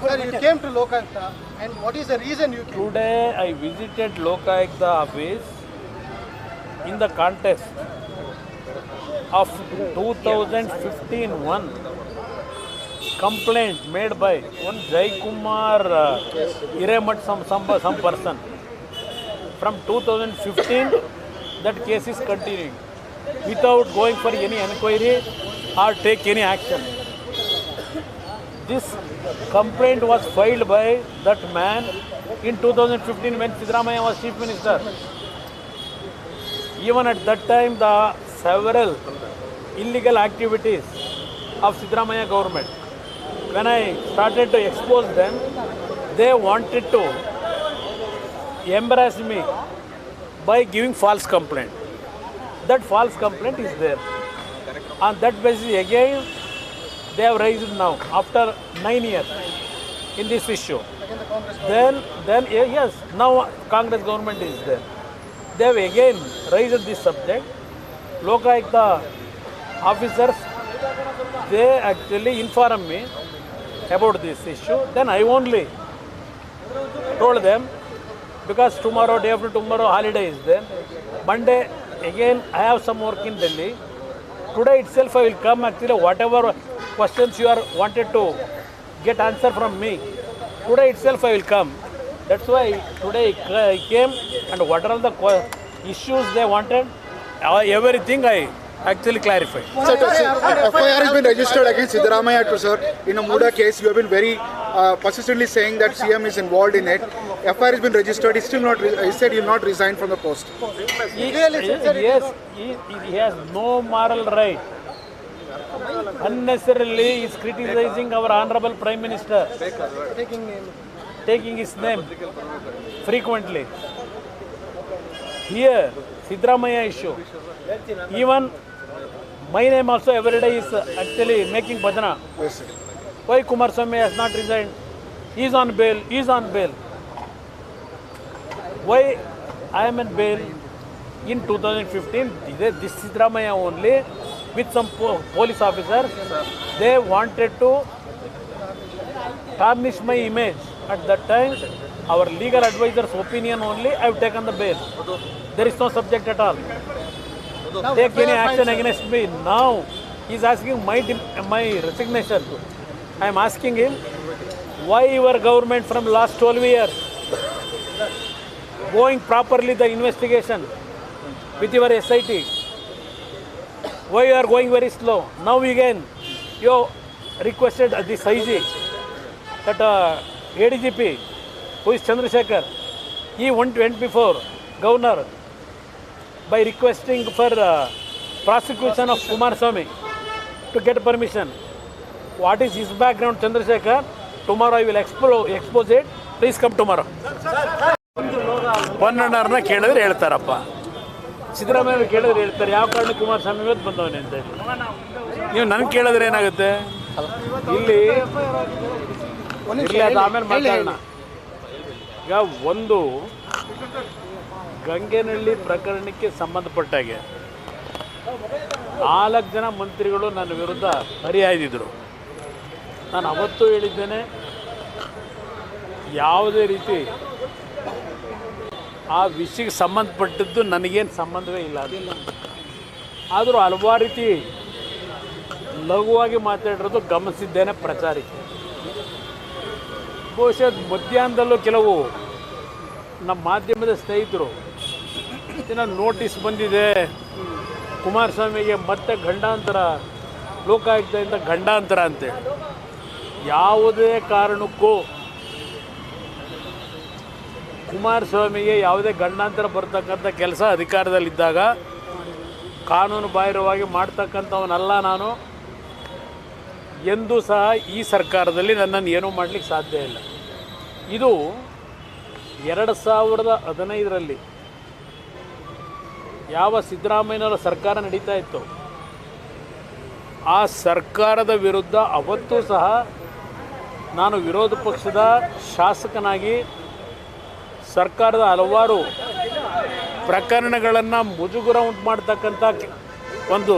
Sir, you came to Lokayukta, and what is the reason you came? Today I visited Lokayukta office in the context of 2015 one complaint made by one Jai Kumar Hiremat, some person. From 2015 that case is continuing without going for any inquiry or take any action. This complaint was filed by that man in 2015 when Siddaramaiah was Chief Minister. Even at that time, the several illegal activities of Siddaramaiah government, when I started to expose them, they wanted to embarrass me by giving false complaint. That false complaint is there. On that basis, again, they have raised now after 9 years in this issue. Then yes, now Congress government is there. They have again raised this subject. Lokayukta officers, they actually informed me about this issue. Then I only told them, because tomorrow, day after tomorrow, holiday is there. Monday, again, I have some work in Delhi. Today itself, I will come. Actually, whatever questions you are wanted to get answer from me, today itself I will come. That's why today I came, and what are the issues they wanted, everything I actually clarified. Sir, FIR has been registered against Siddaramaiah, sir, in a Muda case. You have been very persistently saying that CM is involved in it. FIR has been registered. He still not. He said he will not resign from the post. Yes, he has no moral right. Unnecessarily, he is criticizing our Honorable Prime Minister, taking his name frequently. Here, Siddaramaiah issue. Even my name also every day is actually making bhajana. Yes, sir. Why Kumaraswamy has not resigned? He is on bail. He is on bail. Why I am on bail? In 2015, this Siddaramaiah only, with some police officers, they wanted to tarnish my image. At that time, our legal advisor's opinion only, I have taken the bail. There is no subject at all. Take any action against me. Now, he is asking my resignation. I am asking him, why your government from last 12 years going properly the investigation with your SIT? Why you are going very slow? Now again, you requested this IG, that ADGP, who is Chandrasekhar, he went before governor by requesting for prosecution of Kumaraswamy to get permission. What is his background, Chandrasekhar? Tomorrow I will expose it. Please come tomorrow. ಪನ್ನಣ್ಣವ್ರನ್ನ ಕೇಳಿದ್ರೆ ಹೇಳ್ತಾರಪ್ಪ, ಸಿದ್ದರಾಮಯ್ಯ ಕೇಳಿದ್ರೆ ಹೇಳ್ತಾರೆ ಯಾವ ಕಾರಣ ಕುಮಾರಸ್ವಾಮಿ ಇವತ್ತು ಬಂದವನೇ ಅಂತ ಹೇಳಿ. ನೀವು ನನಗೆ ಕೇಳಿದ್ರೆ ಏನಾಗುತ್ತೆ ಇಲ್ಲಿ ಅದು ಆಮೇಲೆ ಮಾತಾಡೋಣ. ಈಗ ಒಂದು ಗಂಗೆನಹಳ್ಳಿ ಪ್ರಕರಣಕ್ಕೆ ಸಂಬಂಧಪಟ್ಟಾಗೆ 4 ಜನ ಮಂತ್ರಿಗಳು ನನ್ನ ವಿರುದ್ಧ ಹರಿಹಾಯ್ದಿದ್ರು. ನಾನು ಅವತ್ತು ಹೇಳಿದ್ದೇನೆ, ಯಾವುದೇ ರೀತಿ ಆ ವಿಷಯಕ್ಕೆ ಸಂಬಂಧಪಟ್ಟದ್ದು ನನಗೇನು ಸಂಬಂಧವೇ ಇಲ್ಲ. ಆದರೂ ಹಲವಾರು ರೀತಿ ಲಘುವಾಗಿ ಮಾತಾಡಿರೋದು ಗಮನಿಸಿದ್ದೇನೆ ಪ್ರಚಾರಕ್ಕೆ. ಬಹುಶಃ ಮಧ್ಯಾಹ್ನದಲ್ಲೂ ಕೆಲವು ನಮ್ಮ ಮಾಧ್ಯಮದ ಸ್ನೇಹಿತರು ನೋಟಿಸ್ ಬಂದಿದೆ, ಕುಮಾರಸ್ವಾಮಿಗೆ ಮತ್ತೆ ಗಂಡಾಂತರ, ಲೋಕಾಯುಕ್ತದಿಂದ ಗಂಡಾಂತರ ಅಂತೇಳಿ. ಯಾವುದೇ ಕಾರಣಕ್ಕೂ ಕುಮಾರಸ್ವಾಮಿಗೆ ಯಾವುದೇ ಗಂಡಾಂತರ ಬರ್ತಕ್ಕಂಥ ಕೆಲಸ ಅಧಿಕಾರದಲ್ಲಿದ್ದಾಗ ಕಾನೂನು ಬಾಹಿರವಾಗಿ ಮಾಡ್ತಕ್ಕಂಥವನಲ್ಲ ನಾನು. ಎಂದೂ ಸಹ ಈ ಸರ್ಕಾರದಲ್ಲಿ ನನ್ನನ್ನು ಏನೂ ಮಾಡಲಿಕ್ಕೆ ಸಾಧ್ಯ ಇಲ್ಲ. ಇದು 2015ರಲ್ಲಿ ಯಾವ ಸಿದ್ದರಾಮಯ್ಯನವರ ಸರ್ಕಾರ ನಡೀತಾ ಇತ್ತು, ಆ ಸರ್ಕಾರದ ವಿರುದ್ಧ ಅವತ್ತೂ ಸಹ ನಾನು ವಿರೋಧ ಪಕ್ಷದ ಶಾಸಕನಾಗಿ ಸರ್ಕಾರದ ಹಲವಾರು ಪ್ರಕರಣಗಳನ್ನು ಮುಜುಗರ ಉಂಟು ಮಾಡ್ತಕ್ಕಂಥ ಒಂದು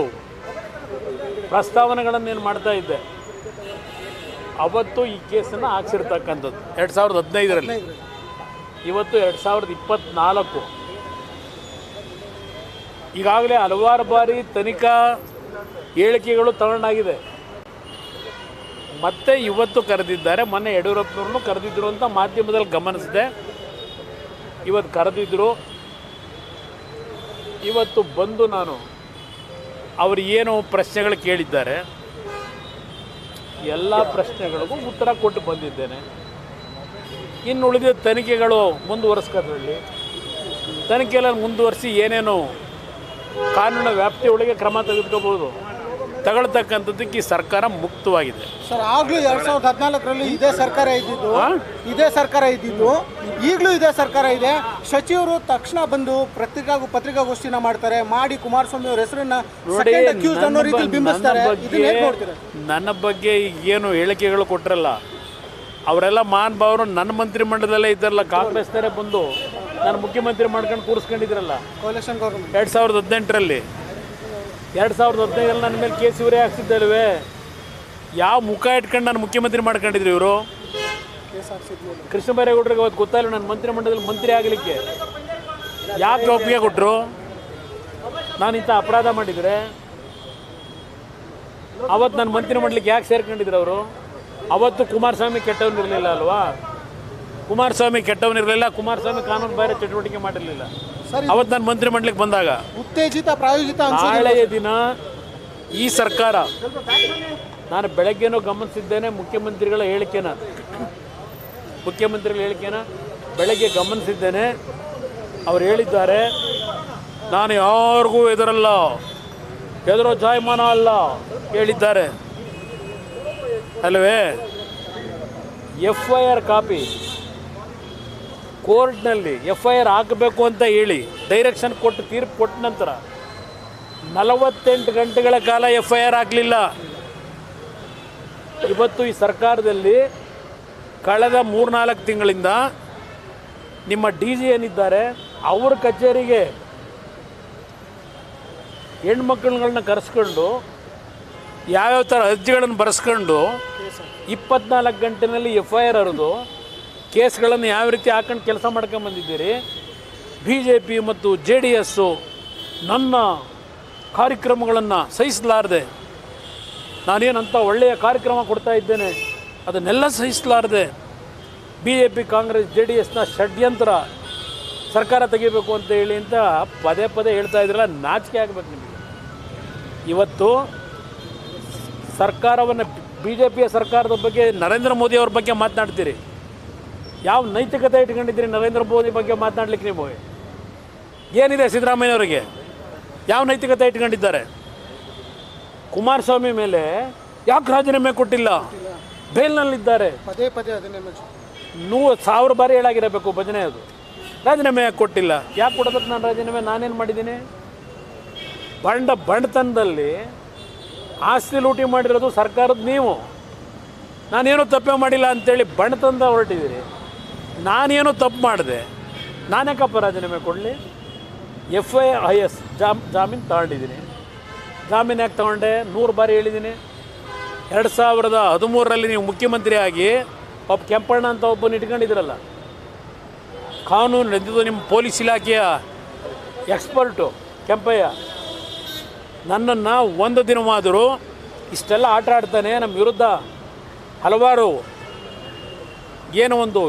ಪ್ರಸ್ತಾವನೆಗಳನ್ನು ಮಾಡ್ತಾ ಇದ್ದೆ. ಅವತ್ತು ಈ ಕೇಸನ್ನು ಹಾಕ್ಸಿರ್ತಕ್ಕಂಥದ್ದು 2015ರಲ್ಲಿ. ಇವತ್ತು 2024. ಈಗಾಗಲೇ ಹಲವಾರು ಬಾರಿ ತನಿಖಾ ಹೇಳಿಕೆಗಳು ತಗೊಂಡಾಗಿದೆ. ಮತ್ತೆ ಇವತ್ತು ಕರೆದಿದ್ದಾರೆ. ಮೊನ್ನೆ ಯಡಿಯೂರಪ್ಪನವ್ರನ್ನೂ ಕರೆದಿದ್ರು ಅಂತ ಮಾಧ್ಯಮದಲ್ಲಿ ಗಮನಿಸಿದೆ. ಇವತ್ತು ಕರೆದಿದ್ದರು. ಇವತ್ತು ಬಂದು ನಾನು ಅವರು ಏನು ಪ್ರಶ್ನೆಗಳು ಕೇಳಿದ್ದಾರೆ ಎಲ್ಲ ಪ್ರಶ್ನೆಗಳಿಗೂ ಉತ್ತರ ಕೊಟ್ಟು ಬಂದಿದ್ದೇನೆ. ಇನ್ನು ಉಳಿದ ತನಿಖೆಗಳು ಮುಂದುವರಿಸ್ಕೋದ್ರಲ್ಲಿ ತನಿಖೆಲ್ಲ ಮುಂದುವರಿಸಿ ಏನೇನು ಕಾನೂನಿನ ವ್ಯಾಪ್ತಿಯೊಳಗೆ ಕ್ರಮ ತೆಗೆದುಕೋಬೋದು ತಗೊಳ್ತಕ್ಕಂಥದ್ದಕ್ಕೆ ಈ ಸರ್ಕಾರ ಮುಕ್ತವಾಗಿದೆ. ಸರ್, ಆಗಲೂ 2014ರಲ್ಲಿ ಇದೇ ಸರ್ಕಾರ ಇದ್ದಿದ್ದು ಈಗಲೂ ಇದೇ ಸರ್ಕಾರ ಇದೆ. ಸಚಿವರು ತಕ್ಷಣ ಬಂದು ಪತ್ರಿಕಾಗೋಷ್ಠಿನ ಮಾಡ್ತಾರೆ, ಮಾಡಿ ಕುಮಾರಸ್ವಾಮಿ ಅವರ ಹೆಸರನ್ನ ಅನ್ನೋ ರೀತಿಯಲ್ಲಿ ಬಿಂಬಿಸ್ತಾರೆ. ನನ್ನ ಬಗ್ಗೆ ಏನು ಹೇಳಿಕೆಗಳು ಕೊಟ್ಟರಲ್ಲ ಅವರೆಲ್ಲ ಮಹಾನ್ ಭಾವರು ನನ್ನ ಮಂತ್ರಿಮಂಡಲದಲ್ಲೇ ಇದ್ದಾರಲ್ಲ. ಕಾಂಗ್ರೆಸ್ನವರೇ ಬಂದು ನಾನು ಮುಖ್ಯಮಂತ್ರಿ ಮಾಡ್ಕೊಂಡು ಕೂರಿಸ್ಕೊಂಡಿದ್ರಲ್ಲ 2018ರಲ್ಲಿ. 2015ರಲ್ಲಿ ನನ್ನ ಮೇಲೆ ಕೇಸ್ ಇವರೇ ಹಾಕ್ಸಿದ್ದಲ್ವೇ? ಯಾವ ಮುಖ ಇಟ್ಕೊಂಡು ನಾನು ಮುಖ್ಯಮಂತ್ರಿ ಮಾಡ್ಕೊಂಡಿದ್ರು ಇವರು? ಕೃಷ್ಣ ಬೈರೇಗೌಡರಿಗೆ ಅವತ್ತು ಗೊತ್ತಾಯಿಲ್ಲ ನನ್ನ ಮಂತ್ರಿಮಂಡಲದಲ್ಲಿ ಮಂತ್ರಿ ಆಗಲಿಕ್ಕೆ. ಯಾಕೆ ಒಪ್ಪಿಗೆ ಕೊಟ್ಟರು? ನಾನು ಇಂಥ ಅಪರಾಧ ಮಾಡಿದರೆ ಅವತ್ತು ನನ್ನ ಮಂತ್ರಿಮಂಡಲಕ್ಕೆ ಯಾಕೆ ಸೇರ್ಕೊಂಡಿದ್ರು ಅವರು? ಅವತ್ತು ಕುಮಾರಸ್ವಾಮಿ ಕೆಟ್ಟವನಿರಲಿಲ್ಲ ಅಲ್ವಾ? ಕುಮಾರಸ್ವಾಮಿ ಕೆಟ್ಟವನಿರಲಿಲ್ಲ. ಕುಮಾರಸ್ವಾಮಿ ಕಾನೂನು ಬಾಹಿರ ಚಟುವಟಿಕೆ ಮಾಡಿರಲಿಲ್ಲ. ಅವತ್ತು ನಾನು ಮಂತ್ರಿಮಂಡಲಕ್ಕೆ ಬಂದಾಗ ಉತ್ತೇಜಿತ ಪ್ರಾಯೋಜಿತ ನಾಳೆಯ ದಿನ ಈ ಸರ್ಕಾರ, ನಾನು ಬೆಳಗ್ಗೆನೂ ಗಮನಿಸಿದ್ದೇನೆ ಮುಖ್ಯಮಂತ್ರಿಗಳ ಹೇಳಿಕೆನ ಬೆಳಗ್ಗೆ ಗಮನಿಸಿದ್ದೇನೆ. ಅವ್ರು ಹೇಳಿದ್ದಾರೆ, ನಾನು ಯಾರಿಗೂ ಹೆದರೋ ಜಾಯಮಾನ ಅಲ್ಲ ಹೇಳಿದ್ದಾರೆ ಅಲ್ವೇ? FIR ಕಾಪಿ ಕೋರ್ಟ್ನಲ್ಲಿ FIR ಹಾಕಬೇಕು ಅಂತ ಹೇಳಿ ಡೈರೆಕ್ಷನ್ ಕೊಟ್ಟು ತೀರ್ಪು ಕೊಟ್ಟ ನಂತರ 48 ಗಂಟೆಗಳ ಕಾಲ FIR ಆಗಲಿಲ್ಲ. ಇವತ್ತು ಈ ಸರ್ಕಾರದಲ್ಲಿ ಕಳೆದ 3-4 ತಿಂಗಳಿಂದ ನಿಮ್ಮ DG ಏನಿದ್ದಾರೆ ಅವ್ರ ಕಚೇರಿಗೆ ಹೆಣ್ಮಕ್ಳುಗಳನ್ನ ಕರೆಸ್ಕೊಂಡು ಯಾವ್ಯಾವ ಥರ ಅರ್ಜಿಗಳನ್ನು ಬರೆಸ್ಕೊಂಡು 24 ಗಂಟೆನಲ್ಲಿ FIR ಹರಿದು ಕೇಸ್ಗಳನ್ನು ಯಾವ ರೀತಿ ಹಾಕೊಂಡು ಕೆಲಸ ಮಾಡ್ಕೊಂಬಂದಿದ್ದೀರಿ. BJP ಮತ್ತು JDS ನನ್ನ ಕಾರ್ಯಕ್ರಮಗಳನ್ನು ಸಹಿಸಲಾರದೆ, ನಾನೇನಂತ ಒಳ್ಳೆಯ ಕಾರ್ಯಕ್ರಮ ಕೊಡ್ತಾ ಇದ್ದೇನೆ ಅದನ್ನೆಲ್ಲ ಸಹಿಸಲಾರದೆ BJP ಕಾಂಗ್ರೆಸ್ JDSನ ಷಡ್ಯಂತ್ರ ಸರ್ಕಾರ ತೆಗಿಬೇಕು ಅಂತ ಹೇಳಿ ಅಂತ ಪದೇ ಪದೇ ಹೇಳ್ತಾ ಇದ್ರಲ್ಲ, ನಾಚಿಕೆ ಆಗಬೇಕು ನಿಮಗೆ. ಇವತ್ತು ಸರ್ಕಾರವನ್ನು BJPಯ ಸರ್ಕಾರದ ಬಗ್ಗೆ ನರೇಂದ್ರ ಮೋದಿ ಅವ್ರ ಬಗ್ಗೆ ಮಾತನಾಡ್ತೀರಿ. ಯಾವ ನೈತಿಕತೆ ಇಟ್ಕೊಂಡಿದ್ದೀರಿ ನರೇಂದ್ರ ಮೋದಿ ಬಗ್ಗೆ ಮಾತನಾಡ್ಲಿಕ್ಕೆ? ನೀವು ಏನಿದೆ ಸಿದ್ದರಾಮಯ್ಯವ್ರಿಗೆ? ಯಾವ ನೈತಿಕತೆ ಇಟ್ಕೊಂಡಿದ್ದಾರೆ? ಕುಮಾರಸ್ವಾಮಿ ಮೇಲೆ ಯಾಕೆ ರಾಜೀನಾಮೆ ಕೊಟ್ಟಿಲ್ಲ? ಬೇಲ್ನಲ್ಲಿದ್ದಾರೆ. ಪದೇ ಪದೇ ಅದನ್ನೇ 1000 ಬಾರಿ ಹೇಳಾಗಿರಬೇಕು ಭಜನೆ. ಅದು ರಾಜೀನಾಮೆ ಯಾಕೆ ಕೊಟ್ಟಿಲ್ಲ? ಯಾಕೆ ಕೊಡೋದಕ್ಕೆ ನಾನು ರಾಜೀನಾಮೆ ನಾನೇನು ಮಾಡಿದ್ದೀನಿ? ಬಂಡತನದಲ್ಲಿ ಆಸ್ತಿ ಲೂಟಿ ಮಾಡಿರೋದು ಸರ್ಕಾರದ ನೀವು. ನಾನೇನು ತಪ್ಪೇ ಮಾಡಿಲ್ಲ ಅಂಥೇಳಿ ಬಣ್ಣತನದ ಹೊರಟಿದ್ದೀರಿ. ನಾನೇನು ತಪ್ಪು ಮಾಡಿದೆ, ನಾನ್ಯಾಕಪ್ಪ ರಾಜೀನಾಮೆ ಕೊಡಲಿ? FIS ಜಾಮೀನು ತಗೊಂಡಿದ್ದೀನಿ. ಜಾಮೀನು ಯಾಕೆ ತಗೊಂಡೆ? 100 ಬಾರಿ ಹೇಳಿದ್ದೀನಿ. 2013ರಲ್ಲಿ ನೀವು ಮುಖ್ಯಮಂತ್ರಿ ಆಗಿ ಒಬ್ಬ ಕೆಂಪಣ್ಣ ಅಂತ ಒಬ್ಬನ ಇಟ್ಕೊಂಡಿದ್ರಲ್ಲ, ಕಾನೂನು ನಡೆದಿದ್ದು ನಿಮ್ಮ ಪೊಲೀಸ್ ಇಲಾಖೆಯ ಎಕ್ಸ್ಪರ್ಟು ಕೆಂಪಯ್ಯ. ನನ್ನನ್ನು ಒಂದು ದಿನವಾದರೂ ಇಷ್ಟೆಲ್ಲ ಆಟ ಆಡ್ತಾನೆ, ನಮ್ಮ ವಿರುದ್ಧ ಹಲವಾರು ಏನೋ ಒಂದು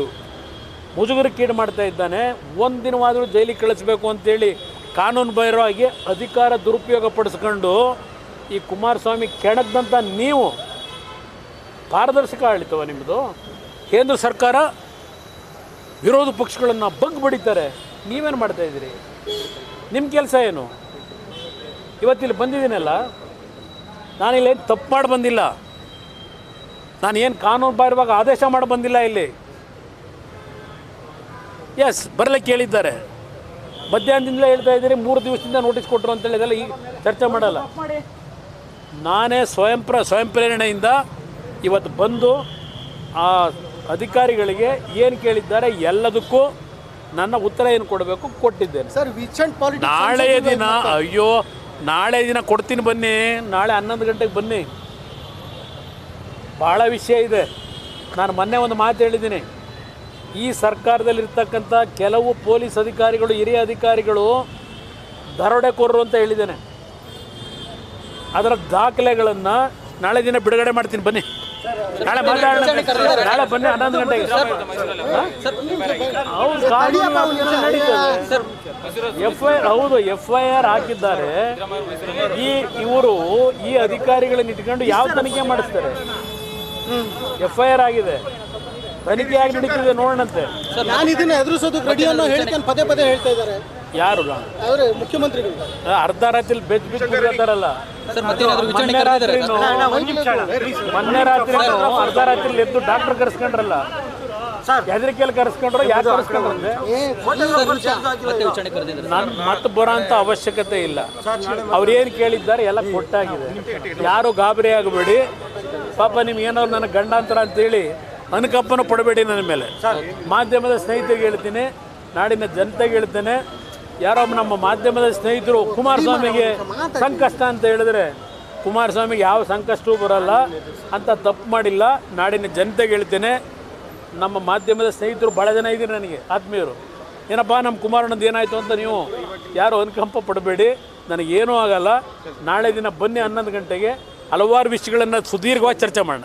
ಮುಜುಗರಕ್ಕೀಡು ಮಾಡ್ತಾ ಇದ್ದಾನೆ, ಒಂದು ದಿನವಾದರೂ ಜೈಲಿಗೆ ಕಳಿಸ್ಬೇಕು ಅಂತೇಳಿ ಕಾನೂನು ಬಾಹಿರವಾಗಿ ಅಧಿಕಾರ ದುರುಪಯೋಗ ಪಡಿಸ್ಕೊಂಡು ಈ ಕುಮಾರಸ್ವಾಮಿ ಕೆಣಕ್ದಂಥ ನೀವು ಪಾರದರ್ಶಕ ಆಡಳಿತವ ನಿಮ್ಮದು? ಕೇಂದ್ರ ಸರ್ಕಾರ ವಿರೋಧ ಪಕ್ಷಗಳನ್ನು ಬಗ್ಗಿ ಬಡಿತಾರೆ, ನೀವೇನು ಮಾಡ್ತಾಯಿದ್ದೀರಿ? ನಿಮ್ಮ ಕೆಲಸ ಏನು? ಇವತ್ತಿಲ್ಲಿ ಬಂದಿದ್ದೀನಲ್ಲ, ನಾನಿಲ್ಲೇನು ತಪ್ಪು ಮಾಡಿ ಬಂದಿಲ್ಲ. ನಾನೇನು ಕಾನೂನು ಬಾಹಿರವಾಗಿ ಆದೇಶ ಮಾಡಿ ಬಂದಿಲ್ಲ ಇಲ್ಲಿ. ಬರಲಿಕ್ಕೆ ಹೇಳಿದ್ದಾರೆ. ಮಧ್ಯಾಹ್ನದಿಂದಲೇ ಹೇಳ್ತಾ ಇದ್ದೀರಿ 3 ದಿವಸದಿಂದ ನೋಟಿಸ್ ಕೊಟ್ಟರು ಅಂತೇಳಿ. ಇದೆಲ್ಲ ಈಗ ಚರ್ಚೆ ಮಾಡಲ್ಲ. ನಾನೇ ಸ್ವಯಂ ಪ್ರೇರಣೆಯಿಂದ ಇವತ್ತು ಬಂದು ಆ ಅಧಿಕಾರಿಗಳಿಗೆ ಏನು ಕೇಳಿದ್ದಾರೆ ಎಲ್ಲದಕ್ಕೂ ನನ್ನ ಉತ್ತರ ಏನು ಕೊಡಬೇಕು ಕೊಟ್ಟಿದ್ದೇನೆ. ನಾಳೆ ದಿನ ಕೊಡ್ತೀನಿ, ಬನ್ನಿ. ನಾಳೆ 11 ಗಂಟೆಗೆ ಬನ್ನಿ. ಭಾಳ ವಿಷಯ ಇದೆ. ನಾನು ಮೊನ್ನೆ ಒಂದು ಮಾತು ಹೇಳಿದ್ದೀನಿ, ಈ ಸರ್ಕಾರದಲ್ಲಿರ್ತಕ್ಕಂಥ ಕೆಲವು ಪೊಲೀಸ್ ಅಧಿಕಾರಿಗಳು, ಹಿರಿಯ ಅಧಿಕಾರಿಗಳು ದರೋಡೆಕೋರರು ಅಂತ ಹೇಳಿದ್ದೇನೆ. ಅದರ ದಾಖಲೆಗಳನ್ನು ನಾಳೆ ದಿನ ಬಿಡುಗಡೆ ಮಾಡ್ತೀನಿ, ಬನ್ನಿ ನಾಳೆ ಮಾತಾಡೋಣ. ನಾಳೆ ಬನ್ನಿ 11 ಗಂಟೆಗೆ. ಹೌದು, ಕಾನೂನು ನಡೀತದೆ. FIR ಹೌದು, FIR ಹಾಕಿದ್ದಾರೆ. ಇವರು ಈ ಅಧಿಕಾರಿಗಳನ್ನ ಇಟ್ಕೊಂಡು ಯಾವ ತನಿಖೆ ಮಾಡಿಸ್ತಾರೆ? FIR ಆಗಿದೆ, ತನಿಖೆ ಆಗಿ ನಡೀತಿದೆ, ನೋಡೋಣಂತೆ. ನಾನು ಇದನ್ನ ಎದುರಿಸೋದಕ್ಕೆ ರೆಡಿ ಅನ್ನೋ ಹೇಳಿಕೊಂಡು ಪದೇ ಪದೇ ಹೇಳ್ತಾ ಇದ್ದಾರೆ ಯಾರು? ಅವರೇ ಮುಖ್ಯಮಂತ್ರಿಗಳು. ಅರ್ಧ ರಾತ್ರಿ ಬೆಚ್ಚಿರ್ತಾರಲ್ಲ. ಮೊನ್ನೆ ರಾತ್ರಿ ಅರ್ಧ ರಾತ್ರಿ ಎದ್ದು ಡಾಕ್ಟರ್ ಕರೆಸ್ಕೊಂಡ್ರಲ್ಲ, ಹೆದರಿಕೆಯಲ್ಲಿ ಕರೆಸ್ಕೊಂಡ್ರು. ಯಾರು ಕರೆಸ್ಕೊಂಡ್ರೆ ನಾನು ಮತ್ತೆ ಬರೋ ಅಂತ ಅವಶ್ಯಕತೆ ಇಲ್ಲ. ಅವ್ರೇನು ಕೇಳಿದ್ದಾರೆ ಎಲ್ಲ ಕೊಟ್ಟಾಗಿದೆ. ಯಾರು ಗಾಬರಿ ಆಗಬೇಡಿ. ಪಾಪ ನಿಮ್ಗೆ ಏನೋ ನನ್ನ ಗಂಡಾಂತರ ಅಂತೇಳಿ ಅನುಕಂಪನ ಪಡಬೇಡಿ ನನ್ನ ಮೇಲೆ. ಮಾಧ್ಯಮದ ಸ್ನೇಹಿತರಿಗೆ ಹೇಳ್ತೀನಿ, ನಾಡಿನ ಜನತೆಗೆ ಹೇಳ್ತೇನೆ, ಯಾರೋ ನಮ್ಮ ಮಾಧ್ಯಮದ ಸ್ನೇಹಿತರು ಕುಮಾರಸ್ವಾಮಿಗೆ ಸಂಕಷ್ಟ ಅಂತ ಹೇಳಿದ್ರೆ, ಕುಮಾರಸ್ವಾಮಿಗೆ ಯಾವ ಸಂಕಷ್ಟವೂ ಬರಲ್ಲ ಅಂತ ತಪ್ಪು ಮಾಡಿಲ್ಲ. ನಾಡಿನ ಜನತೆಗೆ ಹೇಳ್ತೇನೆ, ನಮ್ಮ ಮಾಧ್ಯಮದ ಸ್ನೇಹಿತರು ಭಾಳ ಜನ ಇದ್ದೀರಿ ನನಗೆ ಆತ್ಮೀಯರು. ಏನಪ್ಪ ನಮ್ಮ ಕುಮಾರಣ್ಣಂದು ಏನಾಯಿತು ಅಂತ ನೀವು ಯಾರು ಅನುಕಂಪ ಪಡಬೇಡಿ, ನನಗೇನೂ ಆಗಲ್ಲ. ನಾಳೆ ದಿನ ಬನ್ನಿ 11 ಗಂಟೆಗೆ, ಹಲವಾರು ವಿಷಯಗಳನ್ನು ಸುದೀರ್ಘವಾಗಿ ಚರ್ಚೆ ಮಾಡೋಣ.